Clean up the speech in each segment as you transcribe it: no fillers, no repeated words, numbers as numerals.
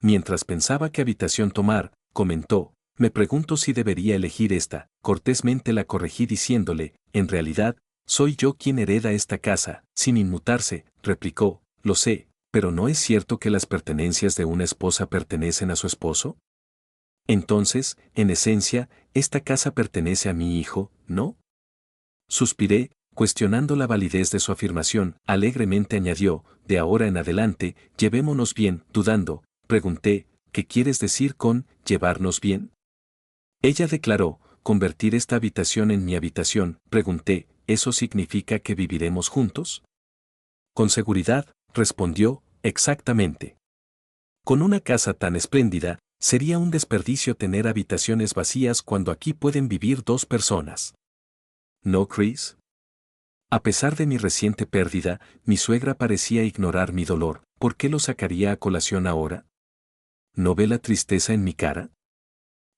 Mientras pensaba qué habitación tomar, comentó, me pregunto si debería elegir esta. Cortésmente la corregí diciéndole, en realidad, soy yo quien hereda esta casa. Sin inmutarse, replicó, lo sé, pero ¿no es cierto que las pertenencias de una esposa pertenecen a su esposo? Entonces, en esencia, esta casa pertenece a mi hijo, ¿no? Suspiré, cuestionando la validez de su afirmación. Alegremente añadió, de ahora en adelante, llevémonos bien. Dudando, pregunté, ¿qué quieres decir con llevarnos bien? Ella declaró, convertir esta habitación en mi habitación. Pregunté, ¿eso significa que viviremos juntos? Con seguridad, respondió, exactamente. Con una casa tan espléndida, sería un desperdicio tener habitaciones vacías cuando aquí pueden vivir dos personas. ¿No, Chris? A pesar de mi reciente pérdida, mi suegra parecía ignorar mi dolor. ¿Por qué lo sacaría a colación ahora? ¿No ve la tristeza en mi cara?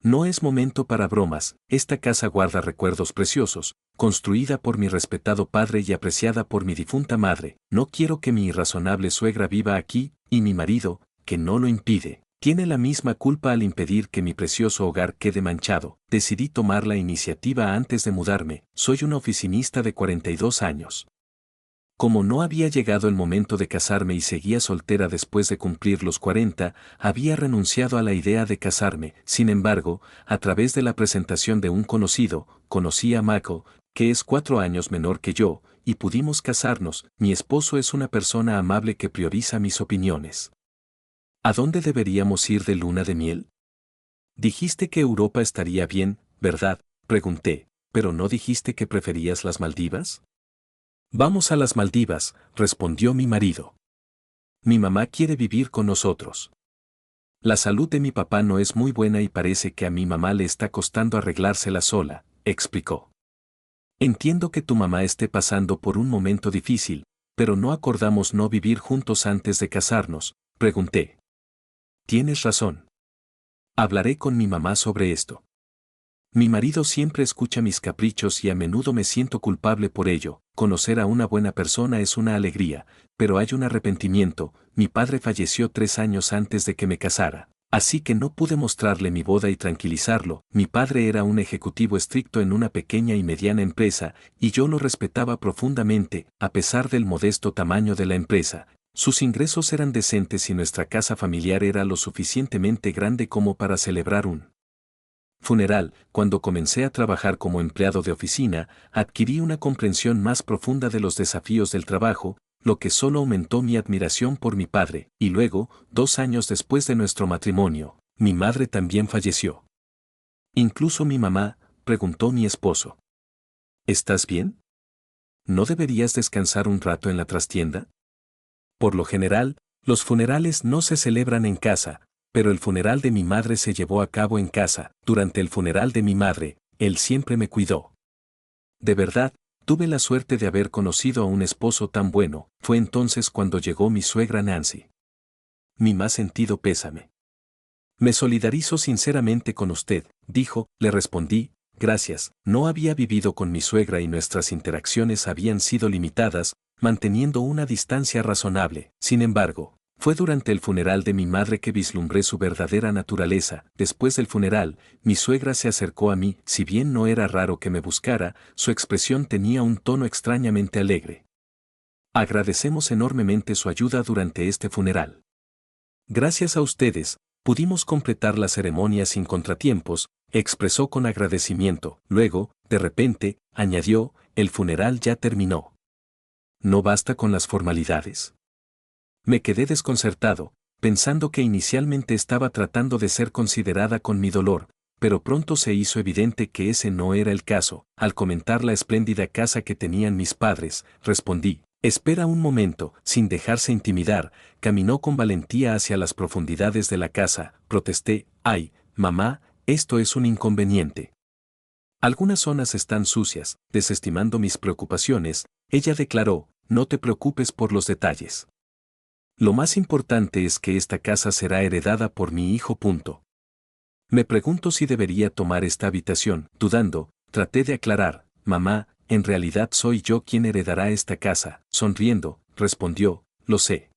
No es momento para bromas. Esta casa guarda recuerdos preciosos, construida por mi respetado padre y apreciada por mi difunta madre. No quiero que mi irrazonable suegra viva aquí, y mi marido, que no lo impide, tiene la misma culpa al impedir que mi precioso hogar quede manchado. Decidí tomar la iniciativa antes de mudarme. Soy una oficinista de 42 años. Como no había llegado el momento de casarme y seguía soltera después de cumplir los 40, había renunciado a la idea de casarme. Sin embargo, a través de la presentación de un conocido, conocí a Michael, que es 4 años menor que yo, y pudimos casarnos. Mi esposo es una persona amable que prioriza mis opiniones. ¿A dónde deberíamos ir de luna de miel? Dijiste que Europa estaría bien, ¿verdad? Pregunté, ¿pero no dijiste que preferías las Maldivas? Vamos a las Maldivas, respondió mi marido. Mi mamá quiere vivir con nosotros. La salud de mi papá no es muy buena y parece que a mi mamá le está costando arreglársela sola, explicó. Entiendo que tu mamá esté pasando por un momento difícil, pero no acordamos no vivir juntos antes de casarnos, pregunté. Tienes razón. Hablaré con mi mamá sobre esto. Mi marido siempre escucha mis caprichos y a menudo me siento culpable por ello. Conocer a una buena persona es una alegría, pero hay un arrepentimiento. Mi padre falleció 3 años antes de que me casara, así que no pude mostrarle mi boda y tranquilizarlo. Mi padre era un ejecutivo estricto en una pequeña y mediana empresa, y yo lo respetaba profundamente, a pesar del modesto tamaño de la empresa. Sus ingresos eran decentes y nuestra casa familiar era lo suficientemente grande como para celebrar un funeral. Cuando comencé a trabajar como empleado de oficina, adquirí una comprensión más profunda de los desafíos del trabajo, lo que solo aumentó mi admiración por mi padre, y luego, 2 años después de nuestro matrimonio, mi madre también falleció. Incluso mi mamá, preguntó mi esposo. ¿Estás bien? ¿No deberías descansar un rato en la trastienda? Por lo general, los funerales no se celebran en casa, pero el funeral de mi madre se llevó a cabo en casa. Durante el funeral de mi madre, él siempre me cuidó. De verdad, tuve la suerte de haber conocido a un esposo tan bueno. Fue entonces cuando llegó mi suegra Nancy. Mi más sentido pésame. Me solidarizo sinceramente con usted, dijo. Le respondí, gracias. No había vivido con mi suegra y nuestras interacciones habían sido limitadas, manteniendo una distancia razonable. Sin embargo, fue durante el funeral de mi madre que vislumbré su verdadera naturaleza. Después del funeral, mi suegra se acercó a mí. Si bien no era raro que me buscara, su expresión tenía un tono extrañamente alegre. Agradecemos enormemente su ayuda durante este funeral. Gracias a ustedes, pudimos completar la ceremonia sin contratiempos, expresó con agradecimiento. Luego, de repente, añadió, el funeral ya terminó. ¿No basta con las formalidades? Me quedé desconcertado, pensando que inicialmente estaba tratando de ser considerada con mi dolor, pero pronto se hizo evidente que ese no era el caso. Al comentar la espléndida casa que tenían mis padres, respondí, espera un momento. Sin dejarse intimidar, caminó con valentía hacia las profundidades de la casa. Protesté, ay, mamá, esto es un inconveniente. Algunas zonas están sucias. Desestimando mis preocupaciones, ella declaró, no te preocupes por los detalles. Lo más importante es que esta casa será heredada por mi hijo. Me pregunto si debería tomar esta habitación. Dudando, traté de aclarar, mamá, en realidad soy yo quien heredará esta casa. Sonriendo, respondió, lo sé.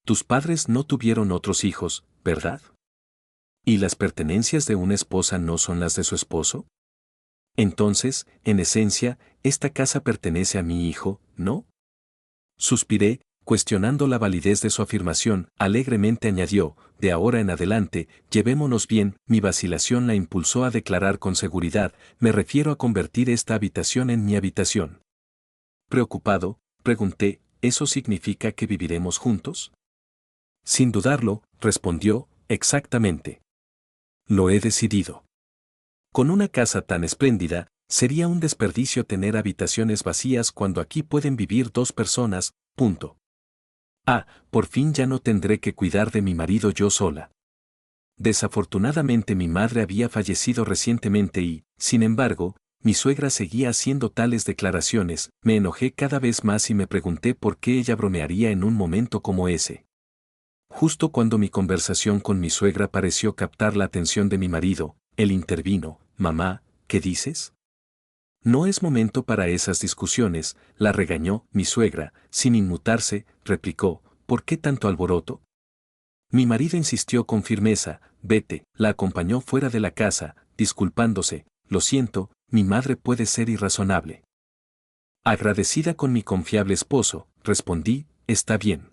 Tus padres no tuvieron otros hijos, ¿verdad? ¿Y las pertenencias de una esposa no son las de su esposo? Entonces, en esencia, esta casa pertenece a mi hijo, ¿no? Suspiré, cuestionando la validez de su afirmación. Alegremente añadió, de ahora en adelante, llevémonos bien. Mi vacilación la impulsó a declarar con seguridad, me refiero a convertir esta habitación en mi habitación. Preocupado, pregunté, ¿eso significa que viviremos juntos? Sin dudarlo, respondió, exactamente. Lo he decidido. Con una casa tan espléndida, sería un desperdicio tener habitaciones vacías cuando aquí pueden vivir dos personas, punto. Ah, por fin ya no tendré que cuidar de mi marido yo sola. Desafortunadamente mi madre había fallecido recientemente y, sin embargo, mi suegra seguía haciendo tales declaraciones. Me enojé cada vez más y me pregunté por qué ella bromearía en un momento como ese. Justo cuando mi conversación con mi suegra pareció captar la atención de mi marido, él intervino, mamá, ¿qué dices? No es momento para esas discusiones, la regañó mi suegra, sin inmutarse, replicó, ¿por qué tanto alboroto? Mi marido insistió con firmeza, vete, la acompañó fuera de la casa, disculpándose, lo siento, mi madre puede ser irrazonable. Agradecida con mi confiable esposo, respondí, está bien.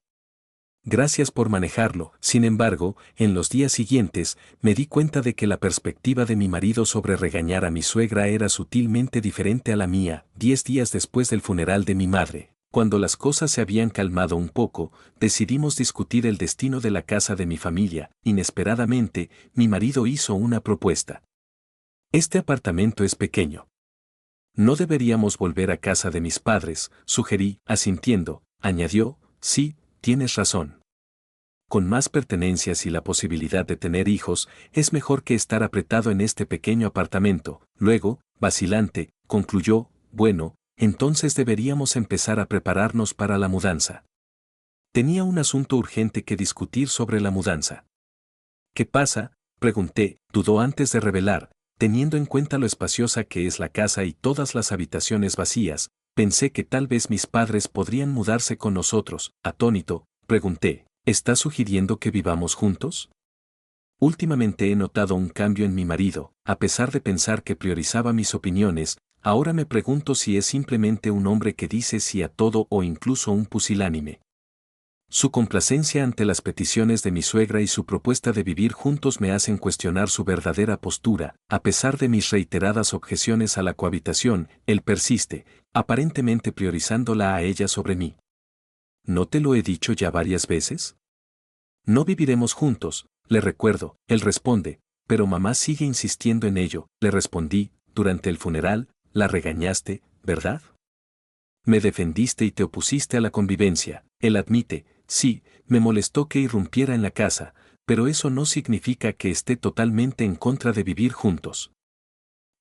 Gracias por manejarlo. Sin embargo, en los días siguientes, me di cuenta de que la perspectiva de mi marido sobre regañar a mi suegra era sutilmente diferente a la mía. 10 días después del funeral de mi madre, cuando las cosas se habían calmado un poco, decidimos discutir el destino de la casa de mi familia. Inesperadamente, mi marido hizo una propuesta. Este apartamento es pequeño. No deberíamos volver a casa de mis padres, sugerí, asintiendo. Añadió, sí, tienes razón. Con más pertenencias y la posibilidad de tener hijos, es mejor que estar apretado en este pequeño apartamento. Luego, vacilante, concluyó, bueno, entonces deberíamos empezar a prepararnos para la mudanza. Tenía un asunto urgente que discutir sobre la mudanza. ¿Qué pasa?, pregunté, dudó antes de revelar, teniendo en cuenta lo espaciosa que es la casa y todas las habitaciones vacías, pensé que tal vez mis padres podrían mudarse con nosotros. Atónito, pregunté, ¿estás sugiriendo que vivamos juntos? Últimamente he notado un cambio en mi marido, a pesar de pensar que priorizaba mis opiniones, ahora me pregunto si es simplemente un hombre que dice sí a todo o incluso un pusilánime. Su complacencia ante las peticiones de mi suegra y su propuesta de vivir juntos me hacen cuestionar su verdadera postura. A pesar de mis reiteradas objeciones a la cohabitación, él persiste, aparentemente priorizándola a ella sobre mí. ¿No te lo he dicho ya varias veces? No viviremos juntos, le recuerdo. Él responde, pero mamá sigue insistiendo en ello. Le respondí, durante el funeral, la regañaste, ¿verdad? Me defendiste y te opusiste a la convivencia. Él admite, sí, me molestó que irrumpiera en la casa, pero eso no significa que esté totalmente en contra de vivir juntos.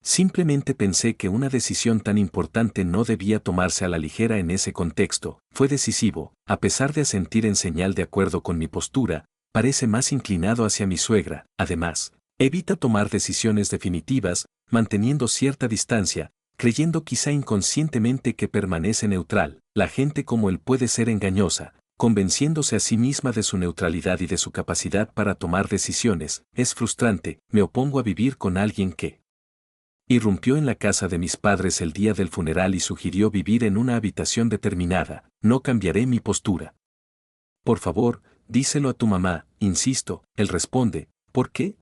Simplemente pensé que una decisión tan importante no debía tomarse a la ligera en ese contexto. Fue decisivo, a pesar de asentir en señal de acuerdo con mi postura, parece más inclinado hacia mi suegra. Además, evita tomar decisiones definitivas, manteniendo cierta distancia, creyendo quizá inconscientemente que permanece neutral. La gente como él puede ser engañosa, convenciéndose a sí misma de su neutralidad y de su capacidad para tomar decisiones. Es frustrante. Me opongo a vivir con alguien que irrumpió en la casa de mis padres el día del funeral y sugirió vivir en una habitación determinada. No cambiaré mi postura. Por favor, díselo a tu mamá, insisto. Él responde, ¿por qué?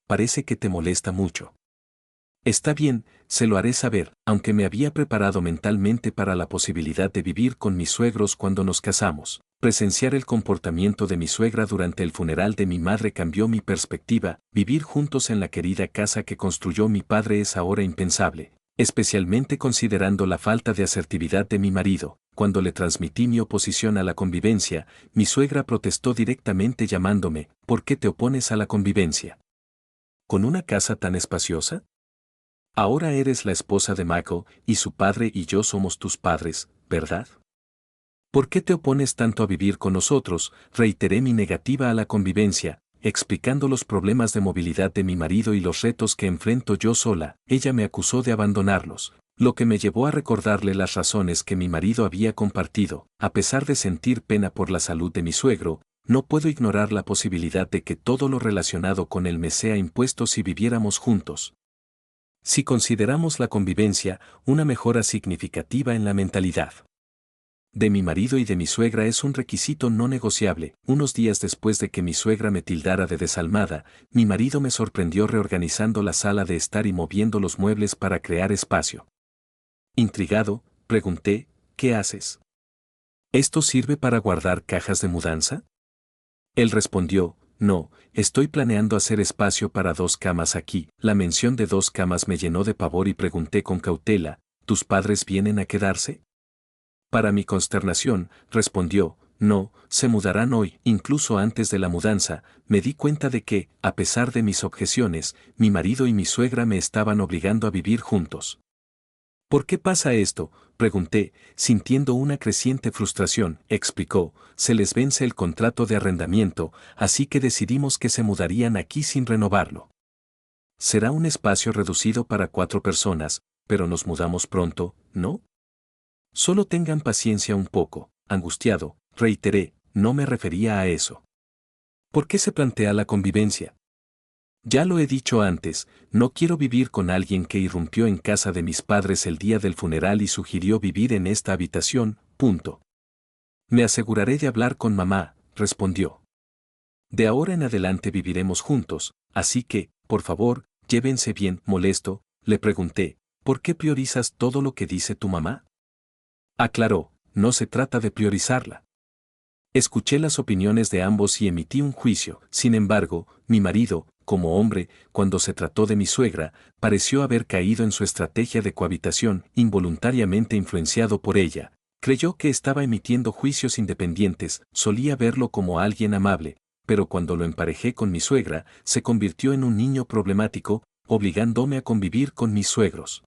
Parece que te molesta mucho. Está bien, se lo haré saber, aunque me había preparado mentalmente para la posibilidad de vivir con mis suegros cuando nos casamos. Presenciar el comportamiento de mi suegra durante el funeral de mi madre cambió mi perspectiva. Vivir juntos en la querida casa que construyó mi padre es ahora impensable, especialmente considerando la falta de asertividad de mi marido. Cuando le transmití mi oposición a la convivencia, mi suegra protestó directamente llamándome, ¿por qué te opones a la convivencia? ¿Con una casa tan espaciosa? Ahora eres la esposa de Michael, y su padre y yo somos tus padres, ¿verdad? ¿Por qué te opones tanto a vivir con nosotros? Reiteré mi negativa a la convivencia, explicando los problemas de movilidad de mi marido y los retos que enfrento yo sola. Ella me acusó de abandonarlos. Lo que me llevó a recordarle las razones que mi marido había compartido. A pesar de sentir pena por la salud de mi suegro, no puedo ignorar la posibilidad de que todo lo relacionado con él me sea impuesto si viviéramos juntos. Si consideramos la convivencia una mejora significativa en la mentalidad de mi marido y de mi suegra es un requisito no negociable. Unos días después de que mi suegra me tildara de desalmada, mi marido me sorprendió reorganizando la sala de estar y moviendo los muebles para crear espacio. Intrigado, pregunté, ¿qué haces? ¿Esto sirve para guardar cajas de mudanza? Él respondió, no, estoy planeando hacer espacio para 2 camas aquí. La mención de 2 camas me llenó de pavor y pregunté con cautela, ¿tus padres vienen a quedarse? Para mi consternación, respondió, no, se mudarán hoy. Incluso antes de la mudanza, me di cuenta de que, a pesar de mis objeciones, mi marido y mi suegra me estaban obligando a vivir juntos. ¿Por qué pasa esto?, pregunté, sintiendo una creciente frustración. Explicó, se les vence el contrato de arrendamiento, así que decidimos que se mudarían aquí sin renovarlo. Será un espacio reducido para 4 personas, pero nos mudamos pronto, ¿no? Solo tengan paciencia un poco. Angustiado, reiteré, no me refería a eso. ¿Por qué se plantea la convivencia? Ya lo he dicho antes, no quiero vivir con alguien que irrumpió en casa de mis padres el día del funeral y sugirió vivir en esta habitación, punto. Me aseguraré de hablar con mamá, respondió. De ahora en adelante viviremos juntos, así que, por favor, llévense bien. Molesto, le pregunté, ¿por qué priorizas todo lo que dice tu mamá? Aclaró, no se trata de priorizarla. Escuché las opiniones de ambos y emití un juicio. Sin embargo, mi marido, como hombre, cuando se trató de mi suegra, pareció haber caído en su estrategia de cohabitación, involuntariamente influenciado por ella. Creyó que estaba emitiendo juicios independientes, solía verlo como alguien amable, pero cuando lo emparejé con mi suegra, se convirtió en un niño problemático, obligándome a convivir con mis suegros.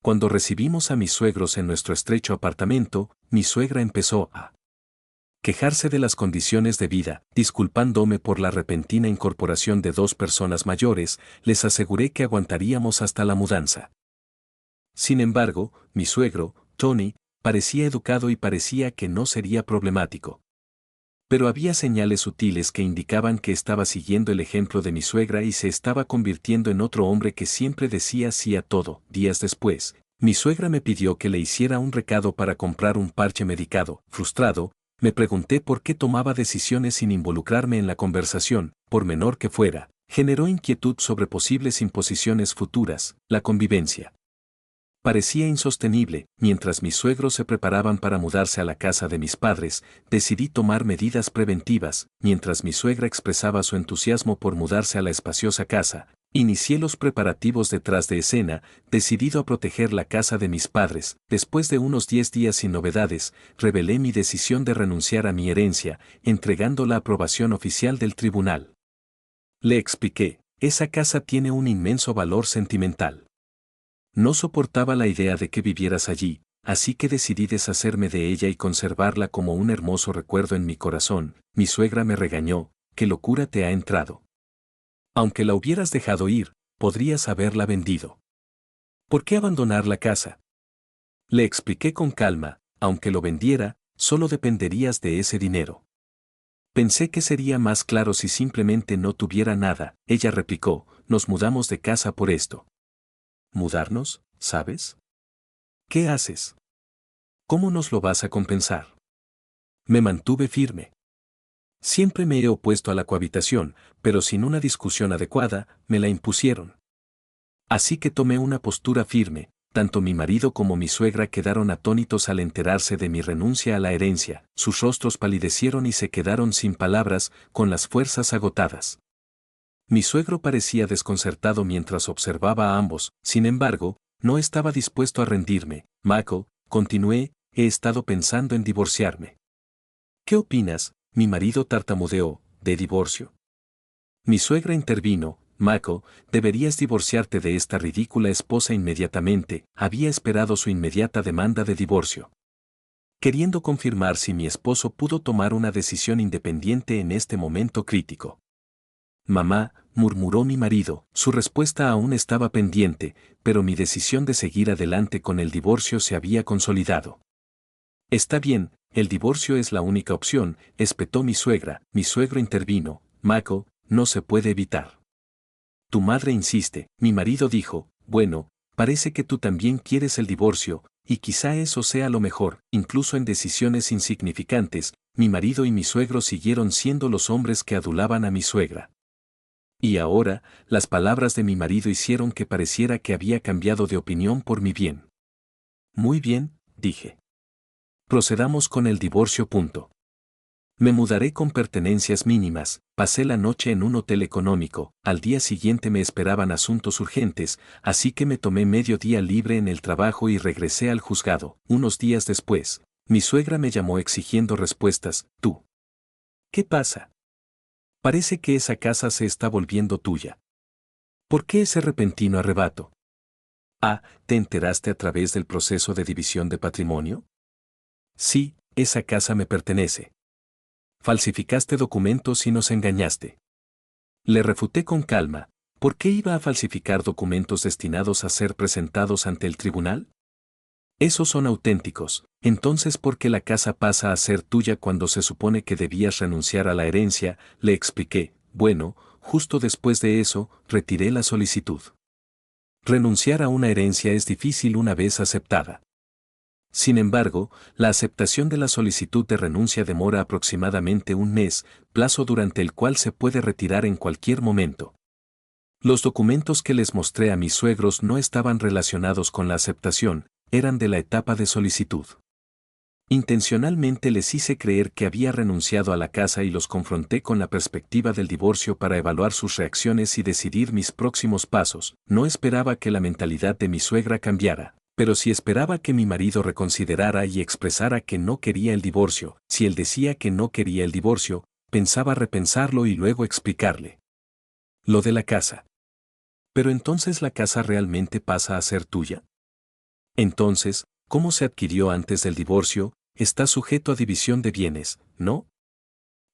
Cuando recibimos a mis suegros en nuestro estrecho apartamento, mi suegra empezó a quejarse de las condiciones de vida. Disculpándome por la repentina incorporación de 2 personas mayores, les aseguré que aguantaríamos hasta la mudanza. Sin embargo, mi suegro, Tony, parecía educado y parecía que no sería problemático. Pero había señales sutiles que indicaban que estaba siguiendo el ejemplo de mi suegra y se estaba convirtiendo en otro hombre que siempre decía sí a todo. Días después, mi suegra me pidió que le hiciera un recado para comprar un parche medicado. Frustrado, me pregunté por qué tomaba decisiones sin involucrarme en la conversación, por menor que fuera. Generó inquietud sobre posibles imposiciones futuras. La convivencia parecía insostenible. Mientras mis suegros se preparaban para mudarse a la casa de mis padres, decidí tomar medidas preventivas. Mientras mi suegra expresaba su entusiasmo por mudarse a la espaciosa casa, inicié los preparativos detrás de escena, decidido a proteger la casa de mis padres. Después de unos 10 días sin novedades, revelé mi decisión de renunciar a mi herencia, entregando la aprobación oficial del tribunal. Le expliqué, esa casa tiene un inmenso valor sentimental. No soportaba la idea de que vivieras allí, así que decidí deshacerme de ella y conservarla como un hermoso recuerdo en mi corazón. Mi suegra me regañó, ¿qué locura te ha entrado? Aunque la hubieras dejado ir, podrías haberla vendido. ¿Por qué abandonar la casa? Le expliqué con calma, aunque lo vendiera, solo dependerías de ese dinero. Pensé que sería más claro si simplemente no tuviera nada. Ella replicó, nos mudamos de casa por esto. ¿Mudarnos, sabes? ¿Qué haces? ¿Cómo nos lo vas a compensar? Me mantuve firme. Siempre me he opuesto a la cohabitación, pero sin una discusión adecuada, me la impusieron. Así que tomé una postura firme. Tanto mi marido como mi suegra quedaron atónitos al enterarse de mi renuncia a la herencia. Sus rostros palidecieron y se quedaron sin palabras, con las fuerzas agotadas. Mi suegro parecía desconcertado mientras observaba a ambos. Sin embargo, no estaba dispuesto a rendirme. Michael, continué, he estado pensando en divorciarme. ¿Qué opinas? Mi marido tartamudeó, ¿de divorcio? Mi suegra intervino, Michael, deberías divorciarte de esta ridícula esposa inmediatamente. Había esperado su inmediata demanda de divorcio, queriendo confirmar si mi esposo pudo tomar una decisión independiente en este momento crítico. Mamá, murmuró mi marido. Su respuesta aún estaba pendiente, pero mi decisión de seguir adelante con el divorcio se había consolidado. Está bien, el divorcio es la única opción, espetó mi suegra. Mi suegro intervino. Michael, no se puede evitar. Tu madre insiste. Mi marido dijo, bueno, parece que tú también quieres el divorcio, y quizá eso sea lo mejor. Incluso en decisiones insignificantes, mi marido y mi suegro siguieron siendo los hombres que adulaban a mi suegra. Y ahora, las palabras de mi marido hicieron que pareciera que había cambiado de opinión por mi bien. Muy bien, dije. Procedamos con el divorcio. Me mudaré con pertenencias mínimas, pasé la noche en un hotel económico, al día siguiente me esperaban asuntos urgentes, así que me tomé medio día libre en el trabajo y regresé al juzgado. Unos días después, mi suegra me llamó exigiendo respuestas. ¿Tú? ¿Qué pasa? Parece que esa casa se está volviendo tuya. ¿Por qué ese repentino arrebato? Ah, ¿te enteraste a través del proceso de división de patrimonio? Sí, esa casa me pertenece. Falsificaste documentos y nos engañaste. Le refuté con calma. ¿Por qué iba a falsificar documentos destinados a ser presentados ante el tribunal? Esos son auténticos. Entonces, ¿por qué la casa pasa a ser tuya cuando se supone que debías renunciar a la herencia? Le expliqué. Bueno, justo después de eso, retiré la solicitud. Renunciar a una herencia es difícil una vez aceptada. Sin embargo, la aceptación de la solicitud de renuncia demora aproximadamente un mes, plazo durante el cual se puede retirar en cualquier momento. Los documentos que les mostré a mis suegros no estaban relacionados con la aceptación, eran de la etapa de solicitud. Intencionalmente les hice creer que había renunciado a la casa y los confronté con la perspectiva del divorcio para evaluar sus reacciones y decidir mis próximos pasos. No esperaba que la mentalidad de mi suegra cambiara. Pero si esperaba que mi marido reconsiderara y expresara que no quería el divorcio, si él decía que no quería el divorcio, pensaba repensarlo y luego explicarle. Lo de la casa. Pero entonces la casa realmente pasa a ser tuya. Entonces, ¿cómo se adquirió antes del divorcio? Está sujeto a división de bienes, ¿no?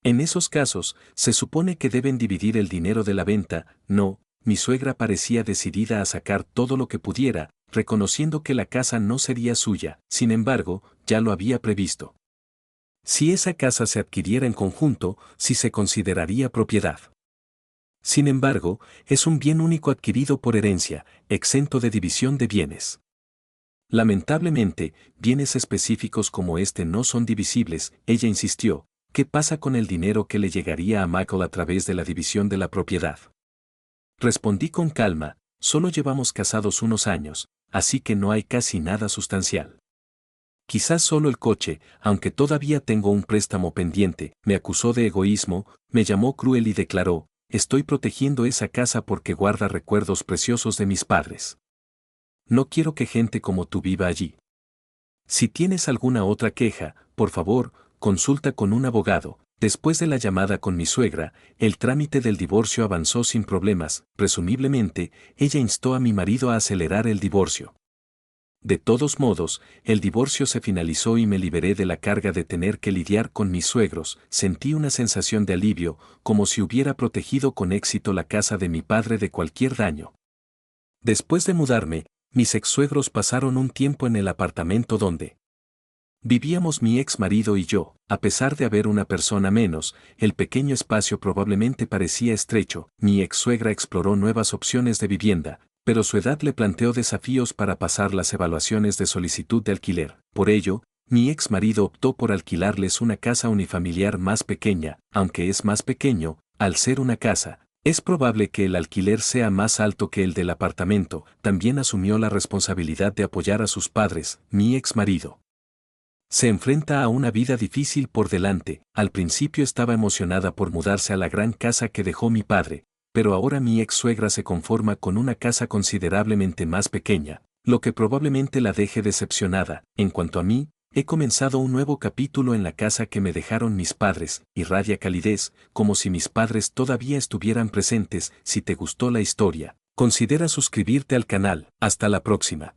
En esos casos, se supone que deben dividir el dinero de la venta. No, mi suegra parecía decidida a sacar todo lo que pudiera, reconociendo que la casa no sería suya, sin embargo, ya lo había previsto. Si esa casa se adquiriera en conjunto, sí se consideraría propiedad. Sin embargo, es un bien único adquirido por herencia, exento de división de bienes. Lamentablemente, bienes específicos como este no son divisibles. Ella insistió. ¿Qué pasa con el dinero que le llegaría a Michael a través de la división de la propiedad? Respondí con calma, solo llevamos casados unos años, así que no hay casi nada sustancial. Quizás solo el coche, aunque todavía tengo un préstamo pendiente. Me acusó de egoísmo, me llamó cruel y declaró, estoy protegiendo esa casa porque guarda recuerdos preciosos de mis padres. No quiero que gente como tú viva allí. Si tienes alguna otra queja, por favor, consulta con un abogado. Después de la llamada con mi suegra, el trámite del divorcio avanzó sin problemas. Presumiblemente, ella instó a mi marido a acelerar el divorcio. De todos modos, el divorcio se finalizó y me liberé de la carga de tener que lidiar con mis suegros. Sentí una sensación de alivio, como si hubiera protegido con éxito la casa de mi padre de cualquier daño. Después de mudarme, mis ex-suegros pasaron un tiempo en el apartamento donde vivíamos mi ex marido y yo. A pesar de haber una persona menos, el pequeño espacio probablemente parecía estrecho. Mi ex-suegra exploró nuevas opciones de vivienda, pero su edad le planteó desafíos para pasar las evaluaciones de solicitud de alquiler. Por ello, mi ex marido optó por alquilarles una casa unifamiliar más pequeña. Aunque es más pequeño, al ser una casa, es probable que el alquiler sea más alto que el del apartamento. También asumió la responsabilidad de apoyar a sus padres. Mi ex marido se enfrenta a una vida difícil por delante. Al principio estaba emocionada por mudarse a la gran casa que dejó mi padre, pero ahora mi ex suegra se conforma con una casa considerablemente más pequeña, lo que probablemente la deje decepcionada. En cuanto a mí, he comenzado un nuevo capítulo en la casa que me dejaron mis padres. Irradia calidez, como si mis padres todavía estuvieran presentes. Si te gustó la historia, considera suscribirte al canal. Hasta la próxima.